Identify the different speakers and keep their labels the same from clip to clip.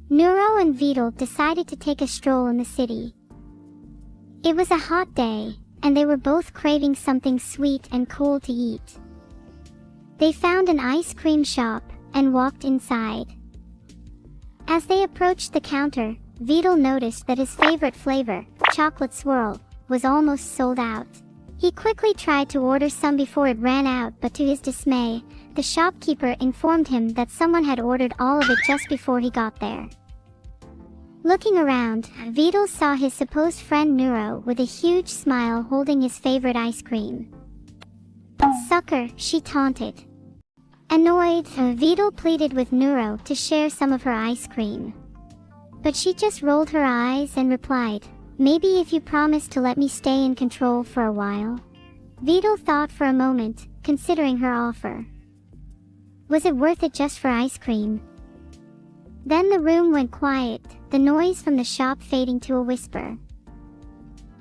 Speaker 1: Neuro and Vidal decided to take a stroll in the city. It was a hot day, and they were both craving something sweet and cool to eat. They found an ice cream shop and walked inside. As they approached the counter, Vidal noticed that his favorite flavor, chocolate swirl, was almost sold out. He quickly tried to order some before it ran out, but to his dismay, the shopkeeper informed him that someone had ordered all of it just before he got there. Looking around, Vidal saw his supposed friend Neuro with a huge smile holding his favorite ice cream. "Sucker," she taunted. Annoyed, Vidal pleaded with Neuro to share some of her ice cream. But she just rolled her eyes and replied, "Maybe if you promise to let me stay in control for a while." Vidal thought for a moment, considering her offer. Was it worth it just for ice cream? Then the room went quiet, the noise from the shop fading to a whisper.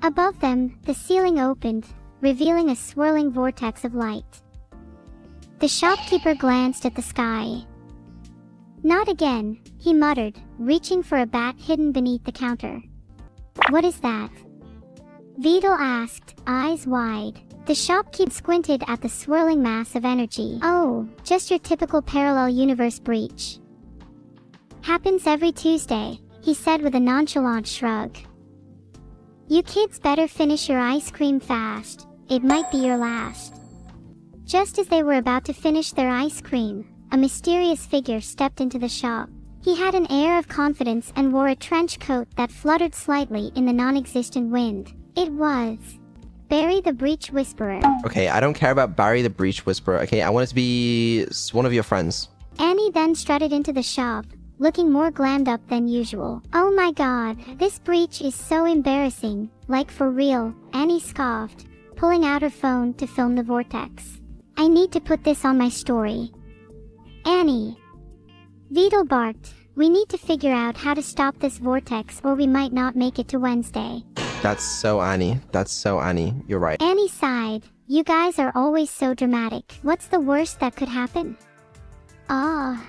Speaker 1: Above them, the ceiling opened, revealing a swirling vortex of light. The shopkeeper glanced at the sky. "Not again," he muttered, reaching for a bat hidden beneath the counter. "What is that?" Vidal asked, eyes wide. The shopkeeper squinted at the swirling mass of energy. "Oh, just your typical parallel universe breach. Happens every Tuesday," he said with a nonchalant shrug. "You kids better finish your ice cream fast. It might be your last." Just as they were about to finish their ice cream, a mysterious figure stepped into the shop. He had an air of confidence and wore a trench coat that fluttered slightly in the non-existent wind. It was Barry the Breach Whisperer.
Speaker 2: Okay, I don't care about Barry the Breach Whisperer. Okay, I want it to be one of your friends.
Speaker 1: Annie then strutted into the shop, looking more glammed up than usual. "Oh my god, this breach is so embarrassing, like for real," Annie scoffed, pulling out her phone to film the vortex. "I need to put this on my story." "Annie," Vidal barked, "we need to figure out how to stop this vortex or we might not make it to Wednesday."
Speaker 2: That's so Annie. That's so Annie. You're right.
Speaker 1: Annie sighed. "You guys are always so dramatic. What's the worst that could happen?" "Ah."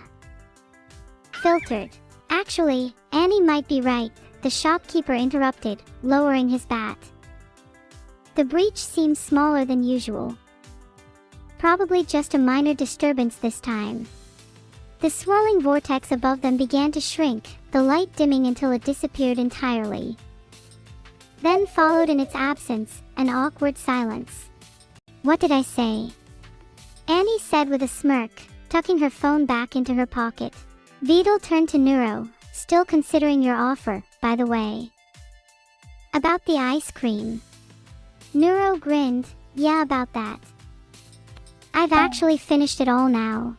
Speaker 1: Filtered. "Actually, Annie might be right," the shopkeeper interrupted, lowering his bat. "The breach seems smaller than usual. Probably just a minor disturbance this time." The swirling vortex above them began to shrink, the light dimming until it disappeared entirely. Then followed in its absence, an awkward silence. "What did I say?" Annie said with a smirk, tucking her phone back into her pocket. Vidal turned to Neuro, "Still considering your offer, by the way." "About the ice cream?" Neuro grinned, "Yeah, about that. I've actually finished it all now."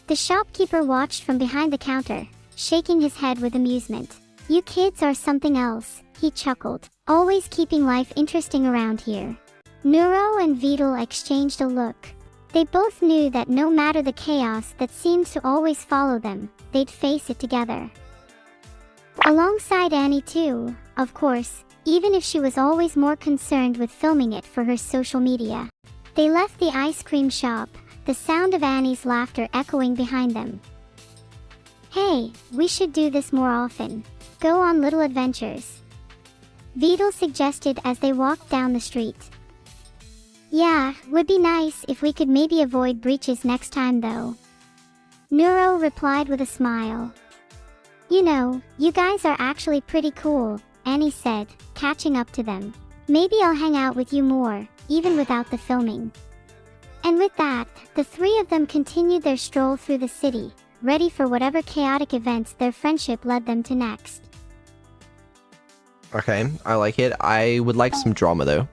Speaker 1: The shopkeeper watched from behind the counter, shaking his head with amusement. "You kids are something else," he chuckled, "always keeping life interesting around here." Neuro and Vidal exchanged a look. They both knew that no matter the chaos that seemed to always follow them, they'd face it together. Alongside Annie too, of course, even if she was always more concerned with filming it for her social media. They left the ice cream shop, the sound of Annie's laughter echoing behind them. "Hey, we should do this more often. Go on little adventures," Vidal suggested as they walked down the street. "Yeah, would be nice if we could maybe avoid breaches next time though," Neuro replied with a smile. "You know, you guys are actually pretty cool," Annie said, catching up to them. "Maybe I'll hang out with you more, even without the filming." And with that, the three of them continued their stroll through the city, ready for whatever chaotic events their friendship led them to next.
Speaker 2: Okay, I like it. I would like some drama though.